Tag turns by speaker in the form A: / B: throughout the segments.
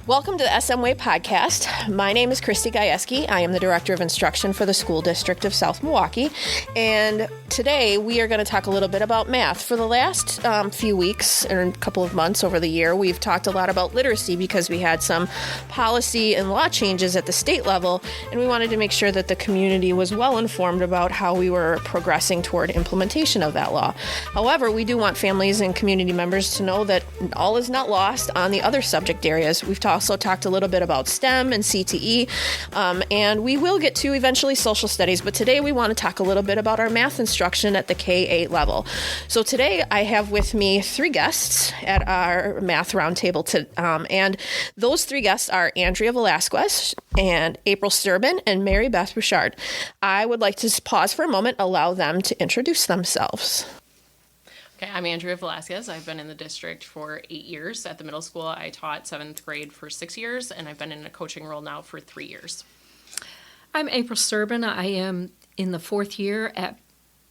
A: Welcome to the SM Way podcast. My name is Christy Gajewski. I am the Director of Instruction for the School District of South Milwaukee. And today we are going to talk a little bit about math. For the last few weeks and a couple of months over the year, we've talked a lot about literacy because we had some policy and law changes at the state level, and we wanted to make sure that the community was well informed about how we were progressing toward implementation of that law. However, we do want families and community members to know that all is not lost on the other subject areas. We've also talked a little bit about STEM and CTE, and we will get to eventually social studies, but today we want to talk a little bit about our math instruction at the K-8 level. So today I have with me three guests at our math roundtable, and those three guests are Andrea Velasquez and April Sturbin and Mary Beth Bouchard. I would like to pause for a moment, allow them to introduce themselves.
B: Okay, I'm Andrea Velasquez. I've been in the district for 8 years. At the middle school, I taught 7th grade for 6 years, and I've been in a coaching role now for 3 years.
C: I'm April Sturbin. I am in the 4th year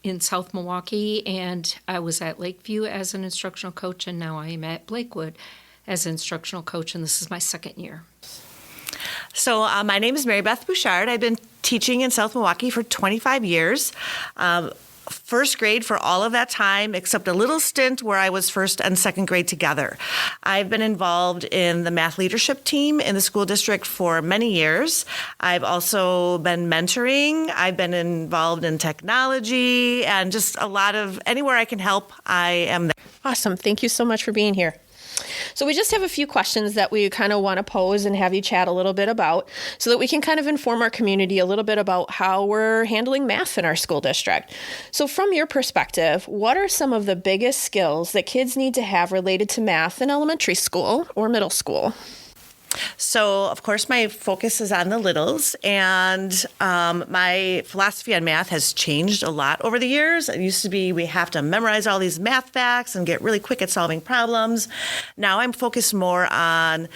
C: in South Milwaukee, and I was at Lakeview as an instructional coach, and now I am at Blakewood as an instructional coach, and this is my 2nd year.
D: So my name is Mary Beth Bouchard. I've been teaching in South Milwaukee for 25 years. First grade for all of that time, except a little stint where I was 1st and 2nd grade together. I've been involved in the math leadership team in the school district for many years. I've also been mentoring. I've been involved in technology and just a lot of anywhere I can help, I am there.
A: Awesome. Thank you so much for being here. So we just have a few questions that we kind of want to pose and have you chat a little bit about so that we can kind of inform our community a little bit about how we're handling math in our school district. So from your perspective, what are some of the biggest skills that kids need to have related to math in elementary school or middle school?
D: So, of course, my focus is on the littles, and my philosophy on math has changed a lot over the years. It used to be we have to memorize all these math facts and get really quick at solving problems. Now I'm focused more on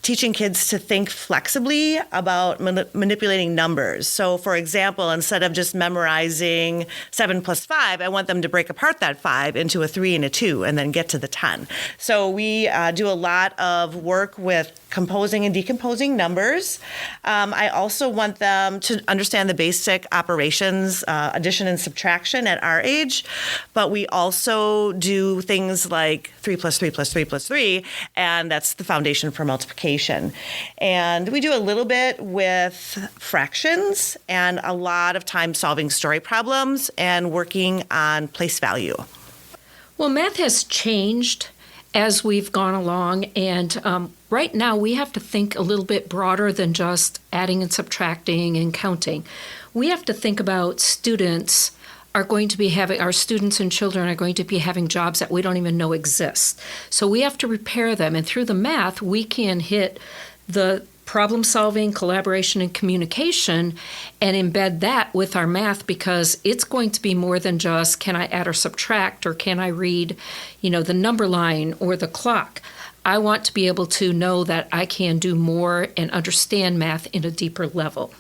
D: teaching kids to think flexibly about manipulating numbers. So, for example, instead of just memorizing 7 plus 5, I want them to break apart that 5 into a 3 and a 2 and then get to the 10. So we do a lot of work with composing and decomposing numbers. I also want them to understand the basic operations, addition and subtraction at our age, but we also do things like 3 plus 3 plus 3 plus 3, and that's the foundation for multiplication. And we do a little bit with fractions and a lot of time solving story problems and working on place value.
C: Well, math has changed as we've gone along, and right now we have to think a little bit broader than just adding and subtracting and counting. We have to think about our students and children are going to be having jobs that we don't even know exist. So we have to prepare them, and through the math we can hit the problem solving, collaboration, and communication, and embed that with our math, because it's going to be more than just can I add or subtract, or can I read, the number line or the clock. I want to be able to know that I can do more and understand math in a deeper level.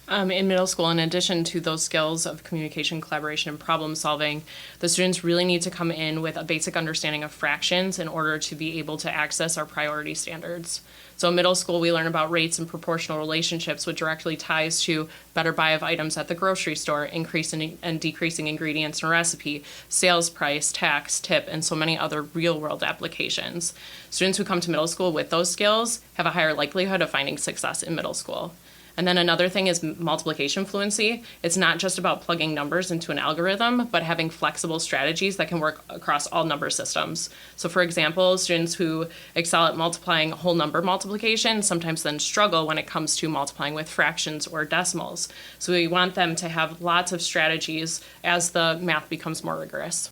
B: In middle school, in addition to those skills of communication, collaboration, and problem solving, the students really need to come in with a basic understanding of fractions in order to be able to access our priority standards. So in middle school, we learn about rates and proportional relationships, which directly ties to better buy of items at the grocery store, increasing and decreasing ingredients in a recipe, sales price, tax, tip, and so many other real-world applications. Students who come to middle school with those skills have a higher likelihood of finding success in middle school. And then another thing is multiplication fluency. It's not just about plugging numbers into an algorithm, but having flexible strategies that can work across all number systems. So for example, students who excel at multiplying whole number multiplication sometimes then struggle when it comes to multiplying with fractions or decimals. So we want them to have lots of strategies as the math becomes more rigorous.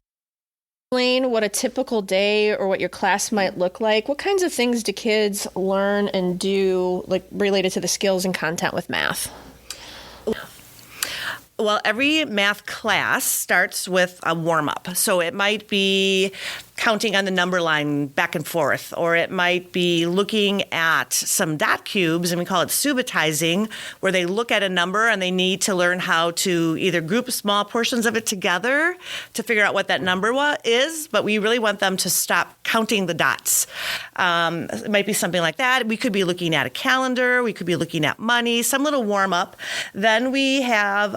A: Explain what a typical day or what your class might look like. What kinds of things do kids learn and do, related to the skills and content with math?
D: Well, every math class starts with a warm-up. So it might be counting on the number line back and forth, or it might be looking at some dot cubes, and we call it subitizing, where they look at a number and they need to learn how to either group small portions of it together to figure out what that number is, but we really want them to stop counting the dots. It might be something like that. We could be looking at a calendar, we could be looking at money, some little warm up. Then we have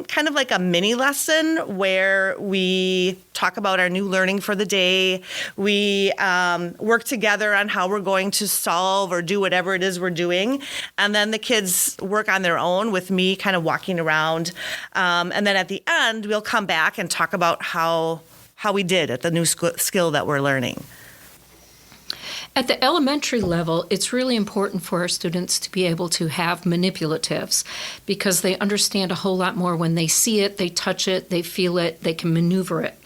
D: kind of like a mini lesson where we talk about our new learning for the day. We work together on how we're going to solve or do whatever it is we're doing. And then the kids work on their own with me kind of walking around. And then at the end, we'll come back and talk about how we did at the new skill that we're learning.
C: At the elementary level, it's really important for our students to be able to have manipulatives because they understand a whole lot more when they see it, they touch it, they feel it, they can maneuver it.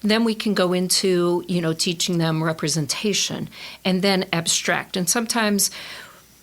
C: Then we can go into, teaching them representation and then abstract. And sometimes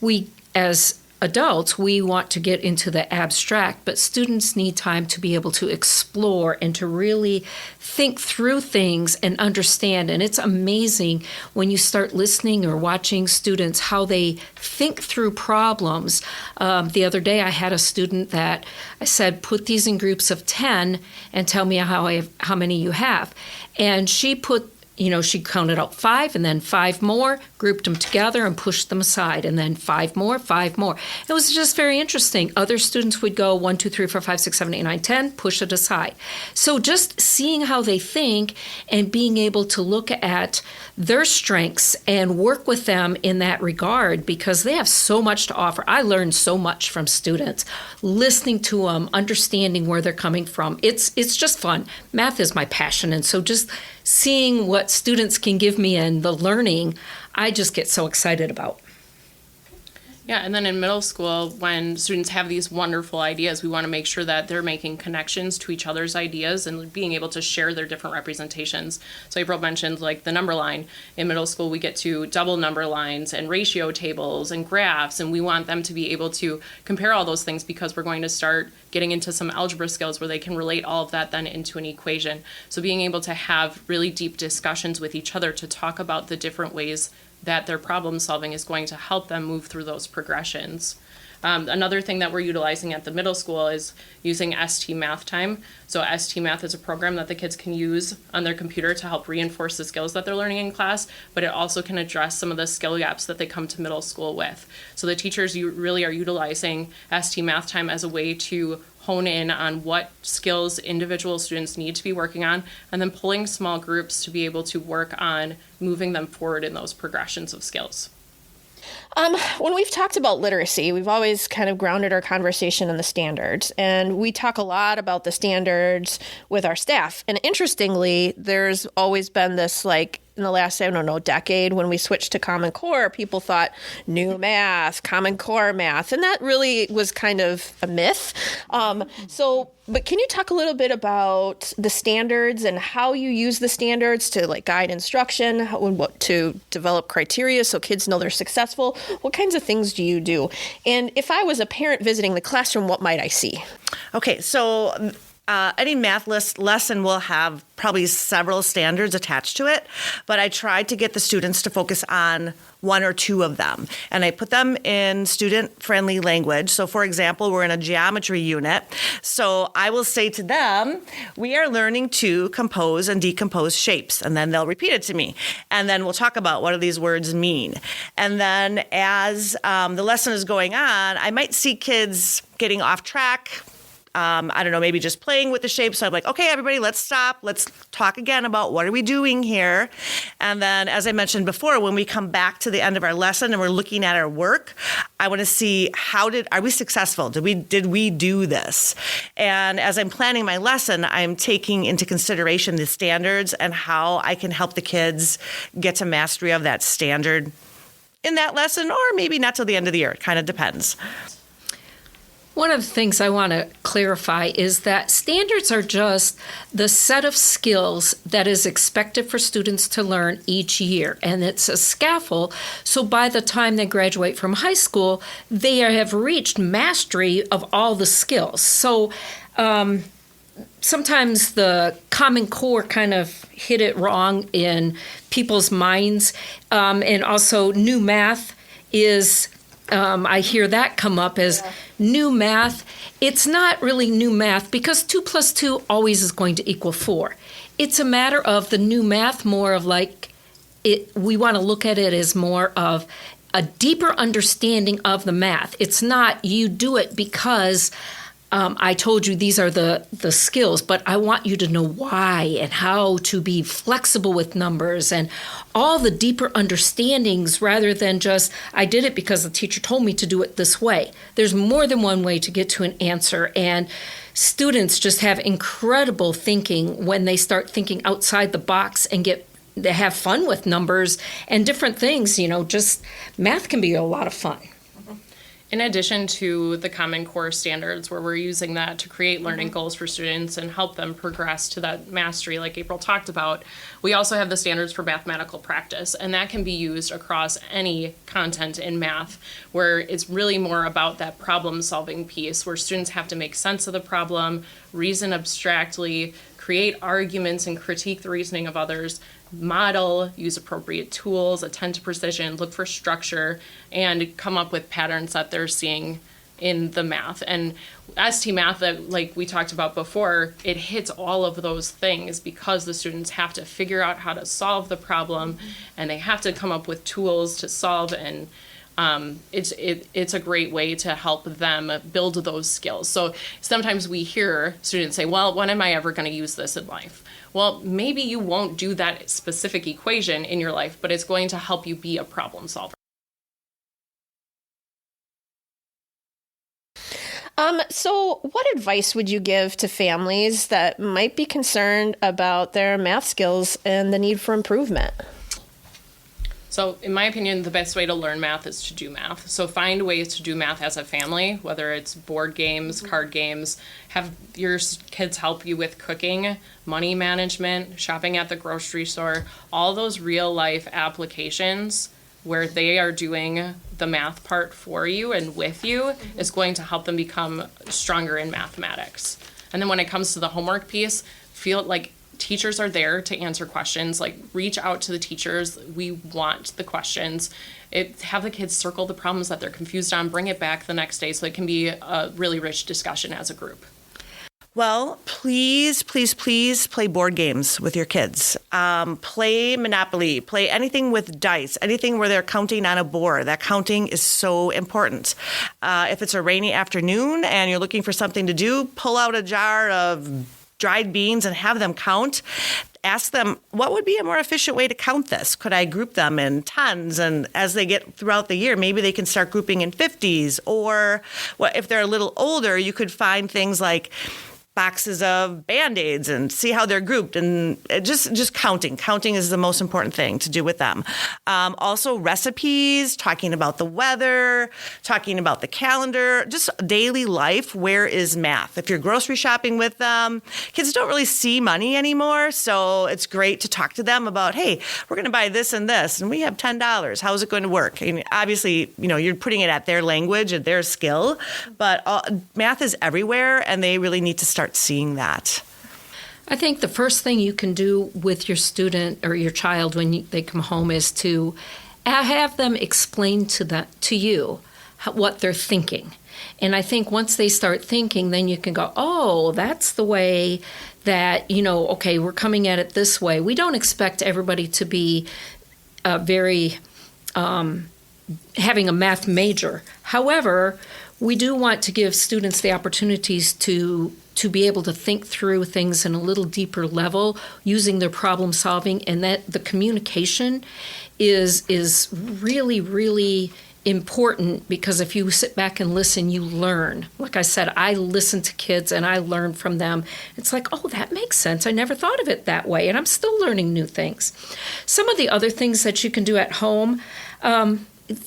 C: we, as adults, we want to get into the abstract, but students need time to be able to explore and to really think through things and understand. And it's amazing when you start listening or watching students, how they think through problems. The other day I had a student that I said, put these in groups of 10 and tell me how many you have. And she put she counted out 5 and then 5 more, grouped them together and pushed them aside, and then 5 more, 5 more. It was just very interesting. Other students would go 1, 2, 3, 4, 5, 6, 7, 8, 9, 10, push it aside. So just seeing how they think and being able to look at their strengths and work with them in that regard, because they have so much to offer. I learned so much from students, listening to them, understanding where they're coming from. It's just fun. Math is my passion, and so just seeing what students can give me and the learning, I just get so excited about.
B: Yeah, and then in middle school, when students have these wonderful ideas, we want to make sure that they're making connections to each other's ideas and being able to share their different representations. So April mentioned like the number line. In middle school, we get to double number lines and ratio tables and graphs, and we want them to be able to compare all those things because we're going to start getting into some algebra skills where they can relate all of that then into an equation. So being able to have really deep discussions with each other to talk about the different ways that their problem solving is going to help them move through those progressions. Another thing that we're utilizing at the middle school is using ST Math Time. So ST Math is a program that the kids can use on their computer to help reinforce the skills that they're learning in class, but it also can address some of the skill gaps that they come to middle school with. So the teachers really are utilizing ST Math Time as a way to hone in on what skills individual students need to be working on, and then pulling small groups to be able to work on moving them forward in those progressions of skills.
A: When we've talked about literacy, we've always kind of grounded our conversation in the standards, and we talk a lot about the standards with our staff. And interestingly, there's always been this in the last, decade when we switched to Common Core, people thought new math, Common Core math, and that really was kind of a myth. But can you talk a little bit about the standards and how you use the standards to guide instruction, what to develop criteria so kids know they're successful? What kinds of things do you do? And if I was a parent visiting the classroom, what might I see?
D: Okay, so any math lesson will have probably several standards attached to it, but I tried to get the students to focus on 1 or 2 of them, and I put them in student-friendly language. So, for example, we're in a geometry unit, so I will say to them, we are learning to compose and decompose shapes, and then they'll repeat it to me, and then we'll talk about what do these words mean. And then as the lesson is going on, I might see kids getting off track, maybe just playing with the shape. So I'm like, okay, everybody, let's stop. Let's talk again about what are we doing here. And then, as I mentioned before, when we come back to the end of our lesson and we're looking at our work, I want to see are we successful? Did we do this? And as I'm planning my lesson, I'm taking into consideration the standards and how I can help the kids get to mastery of that standard in that lesson, or maybe not till the end of the year. It kind of depends.
C: One of the things I want to clarify is that standards are just the set of skills that is expected for students to learn each year. And it's a scaffold. So by the time they graduate from high school, they have reached mastery of all the skills. So sometimes the Common Core kind of hit it wrong in people's minds. And also new math is, I hear that come up as new math. It's not really new math because 2 plus 2 always is going to equal 4. It's a matter of the new math more of like, we want to look at it as more of a deeper understanding of the math. It's not you do it because I told you these are the skills, but I want you to know why and how to be flexible with numbers and all the deeper understandings rather than just, I did it because the teacher told me to do it this way. There's more than one way to get to an answer. And students just have incredible thinking when they start thinking outside the box and they have fun with numbers and different things. Just math can be a lot of fun.
B: In addition to the Common Core standards, where we're using that to create learning goals for students and help them progress to that mastery, like April talked about, we also have the standards for mathematical practice, and that can be used across any content in math, where it's really more about that problem-solving piece, where students have to make sense of the problem, reason abstractly, create arguments and critique the reasoning of others, model, use appropriate tools, attend to precision, look for structure, and come up with patterns that they're seeing in the math. And ST Math, that like we talked about before, it hits all of those things because the students have to figure out how to solve the problem, and they have to come up with tools to solve, and it's a great way to help them build those skills. So sometimes we hear students say, well, when am I ever going to use this in life? Well, maybe you won't do that specific equation in your life, but it's going to help you be a problem solver.
A: So what advice would you give to families that might be concerned about their math skills and the need for improvement?
B: So in my opinion, the best way to learn math is to do math. So find ways to do math as a family, whether it's board games, card games, have your kids help you with cooking, money management, shopping at the grocery store, all those real life applications where they are doing the math part for you and with you is going to help them become stronger in mathematics. And then when it comes to the homework piece, feel like teachers are there to answer questions. Like, reach out to the teachers. We want the questions. Have the kids circle the problems that they're confused on, bring it back the next day so it can be a really rich discussion as a group.
D: Well, please, please, please play board games with your kids. Play Monopoly, play anything with dice, anything where they're counting on a board. That counting is so important. If it's a rainy afternoon and you're looking for something to do, pull out a jar of dried beans and have them count. Ask them, what would be a more efficient way to count this? Could I group them in tons? And as they get throughout the year, maybe they can start grouping in 50s. Or if they're a little older, you could find things like boxes of Band-Aids and see how they're grouped, and just counting. Counting is the most important thing to do with them. Also recipes, talking about the weather, talking about the calendar, just daily life. Where is math? If you're grocery shopping with them, kids don't really see money anymore, so it's great to talk to them about, hey, we're going to buy this and this, and we have $10. How is it going to work? And obviously, you're putting it at their language and their skill, but math is everywhere, and they really need to start seeing that.
C: I think the first thing you can do with your student or your child when they come home is to have them explain to you what they're thinking. And I think once they start thinking, then you can go, oh, that's the way that, okay, we're coming at it this way. We don't expect everybody to be very having a math major. However, we do want to give students the opportunities to be able to think through things in a little deeper level using their problem solving, and that the communication is really, really important, because if you sit back and listen, you learn. Like I said, I listen to kids and I learn from them. It's like, oh, that makes sense. I never thought of it that way, and I'm still learning new things. Some of the other things that you can do at home,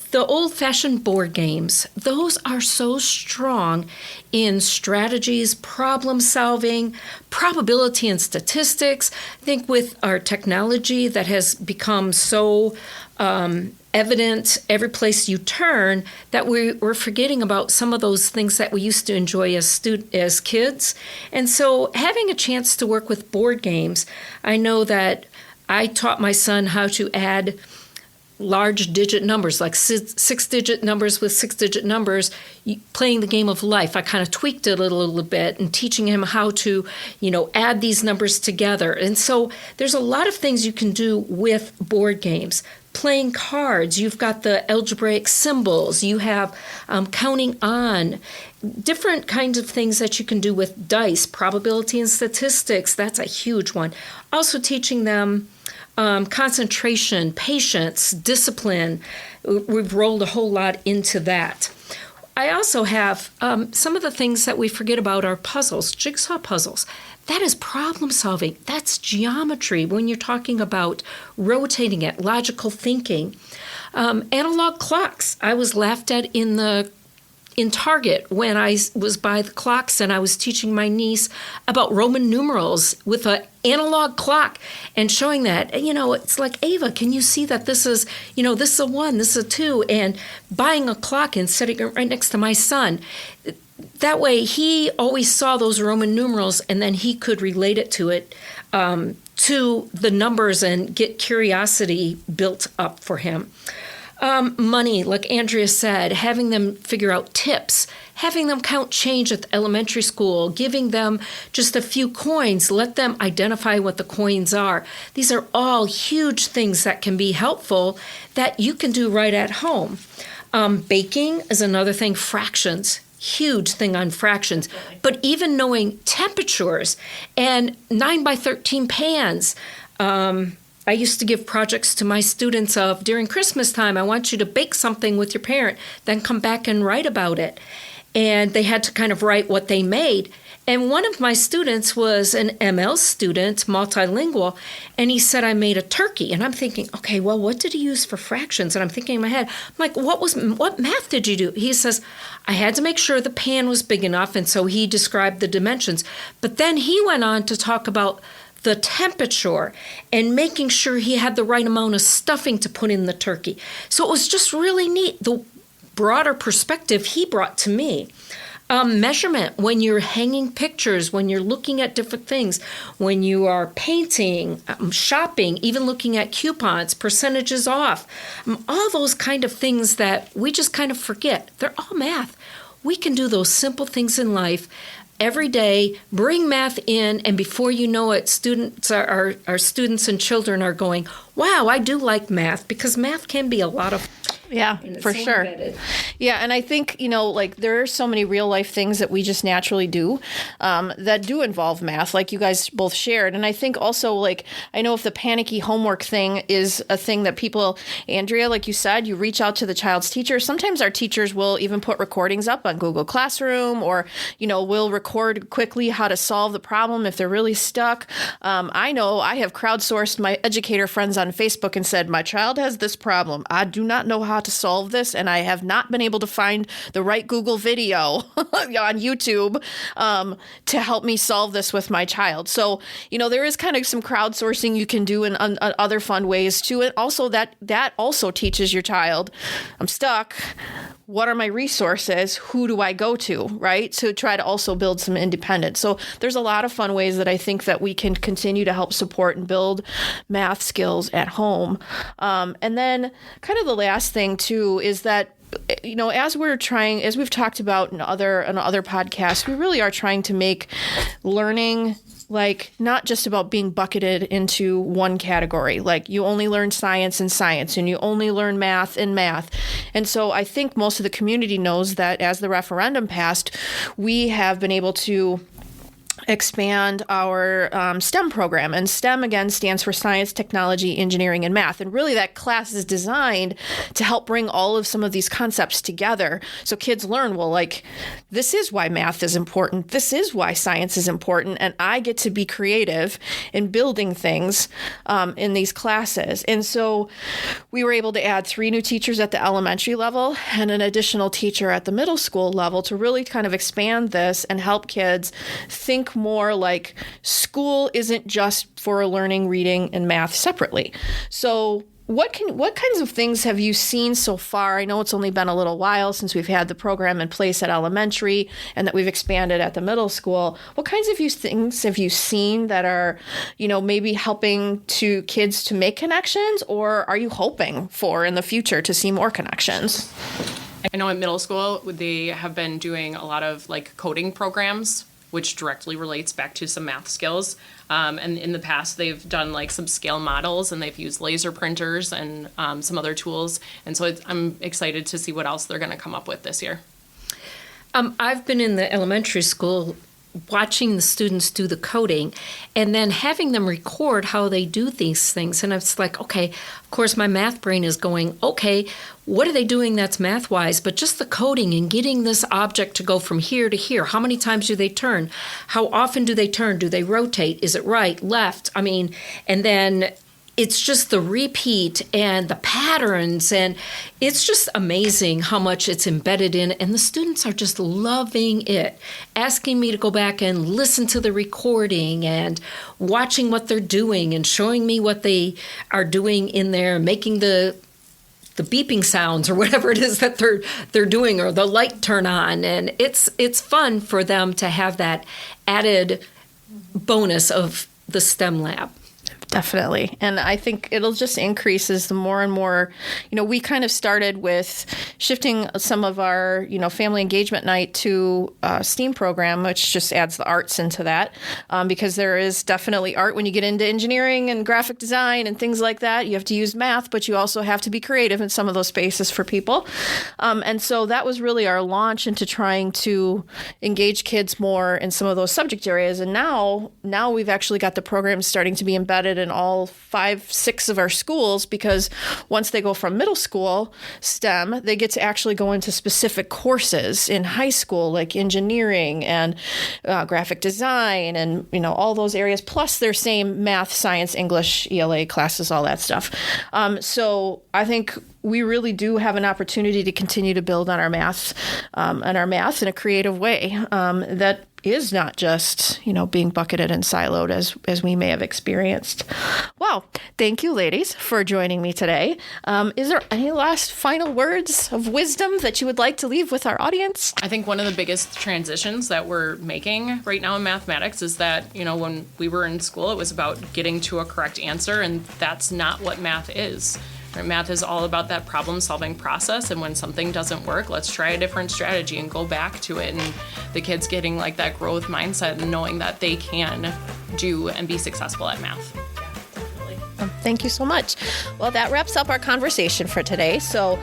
C: the old-fashioned board games, those are so strong in strategies, problem solving, probability and statistics. I think with our technology that has become so evident every place you turn that we're forgetting about some of those things that we used to enjoy as kids. And so having a chance to work with board games, I know that I taught my son how to add large digit numbers, like six-digit numbers with six-digit numbers, playing the game of life. I kind of tweaked it a little bit and teaching him how to, add these numbers together. And so there's a lot of things you can do with board games. Playing cards, you've got the algebraic symbols, you have counting on, different kinds of things that you can do with dice, probability and statistics, that's a huge one. Also teaching them concentration, patience, discipline. We've rolled a whole lot into that. I also have some of the things that we forget about are puzzles, jigsaw puzzles. That is problem solving. That's geometry when you're talking about rotating it, logical thinking. Analog clocks. I was laughed at in Target when I was by the clocks and I was teaching my niece about Roman numerals with an analog clock and showing that, it's like, Ava, can you see that this is, this is a 1, this is a 2, and buying a clock and setting it right next to my son. That way he always saw those Roman numerals and then he could relate it to to the numbers and get curiosity built up for him. Money, like Andrea said, having them figure out tips, having them count change at the elementary school, giving them just a few coins, let them identify what the coins are. These are all huge things that can be helpful that you can do right at home. Baking is another thing, fractions. Huge thing on fractions, but even knowing temperatures and 9 by 13 pans. I used to give projects to my students of during Christmas time, I want you to bake something with your parent, then come back and write about it. And they had to kind of write what they made. And one of my students was an ML student, multilingual, and he said, I made a turkey. And I'm thinking, okay, well, what did he use for fractions? And I'm thinking in my head, I'm like, what math did you do? He says, I had to make sure the pan was big enough, and so he described the dimensions. But then he went on to talk about the temperature and making sure he had the right amount of stuffing to put in the turkey. So it was just really neat, the broader perspective he brought to me. Measurement, when you're hanging pictures, when you're looking at different things, when you are painting, shopping, even looking at coupons, percentages off, all those kind of things that we just kind of forget. They're all math. We can do those simple things in life every day, bring math in, and before you know it, our students and children are going, wow, I do like math, because math can be a lot of
A: Yeah, for sure. Yeah, and I think, there are so many real life things that we just naturally do that do involve math, like you guys both shared. And I think also, I know if the panicky homework thing is a thing that people, Andrea, like you said, you reach out to the child's teacher. Sometimes our teachers will even put recordings up on Google Classroom, or, will record quickly how to solve the problem if they're really stuck. I know I have crowdsourced my educator friends on Facebook and said, my child has this problem. I do not know how to solve this, and I have not been able to find the right Google video on YouTube to help me solve this with my child. So, there is kind of some crowdsourcing you can do in other fun ways too. And also that also teaches your child, I'm stuck. What are my resources? Who do I go to, right? To try to also build some independence. So there's a lot of fun ways that I think that we can continue to help support and build math skills at home. And then kind of the last thing too is that, as we've talked about in other podcasts, we really are trying to make learning not just about being bucketed into one category, like you only learn science in science and you only learn math in math. And so I think most of the community knows that as the referendum passed, we have been able to expand our STEM program. And STEM, again, stands for science, technology, engineering, and math. And really that class is designed to help bring all of some of these concepts together so kids learn, this is why math is important. This is why science is important. And I get to be creative in building things in these classes. And so we were able to add 3 new teachers at the elementary level and an additional teacher at the middle school level to really kind of expand this and help kids think more like school isn't just for learning reading and math separately. So what kinds of things have you seen so far? I know it's only been a little while since we've had the program in place at elementary and that we've expanded at the middle school. What kinds of things have you seen that are, maybe helping to kids to make connections, or are you hoping for in the future to see more connections?
B: I know in middle school, they have been doing a lot of coding programs, which directly relates back to some math skills. And in the past, they've done some scale models, and they've used laser printers and some other tools. And so I'm excited to see what else they're going to come up with this year.
C: I've been in the elementary school watching the students do the coding and then having them record how they do these things. And it's okay, of course, my math brain is going, okay, what are they doing that's math-wise? But just the coding and getting this object to go from here to here. How many times do they turn? How often do they turn? Do they rotate? Is it right, left? And then it's just the repeat and the patterns, and it's just amazing how much it's embedded in, and the students are just loving it, asking me to go back and listen to the recording and watching what they're doing and showing me what they are doing in there, making the beeping sounds or whatever it is that they're doing, or the light turn on, and it's fun for them to have that added bonus of the STEM lab.
A: Definitely. And I think it'll just increase as the more and more, we kind of started with shifting some of our, family engagement night to a STEAM program, which just adds the arts into that, because there is definitely art when you get into engineering and graphic design and things like that. You have to use math, but you also have to be creative in some of those spaces for people. And so that was really our launch into trying to engage kids more in some of those subject areas. And now we've actually got the program starting to be embedded in all 5-6 of our schools, because once they go from middle school STEM, they get to actually go into specific courses in high school, like engineering and graphic design and, all those areas, plus their same math, science, English, ELA classes, all that stuff. So I think we really do have an opportunity to continue to build on our math in a creative way that is not just, being bucketed and siloed as we may have experienced. Well, thank you, ladies, for joining me today. Is there any last final words of wisdom that you would like to leave with our audience?
B: I think one of the biggest transitions that we're making right now in mathematics is that, when we were in school, it was about getting to a correct answer, and that's not what math is. Math is all about that problem-solving process, and when something doesn't work, let's try a different strategy and go back to it. And the kids getting that growth mindset and knowing that they can do and be successful at math.
A: Thank you so much. Well, that wraps up our conversation for today. So,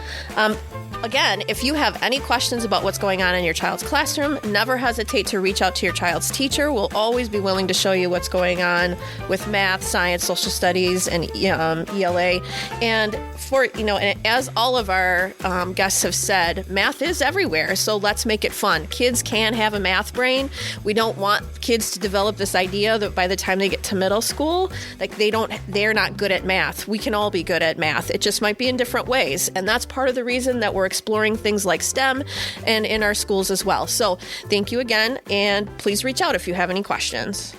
A: again, if you have any questions about what's going on in your child's classroom, never hesitate to reach out to your child's teacher. We'll always be willing to show you what's going on with math, science, social studies, and ELA. And and as all of our guests have said, math is everywhere. So let's make it fun. Kids can have a math brain. We don't want kids to develop this idea that by the time they get to middle school, they're not good at math. We can all be good at math. It just might be in different ways. And that's part of the reason that we're exploring things like STEM and in our schools as well. So thank you again, and please reach out if you have any questions.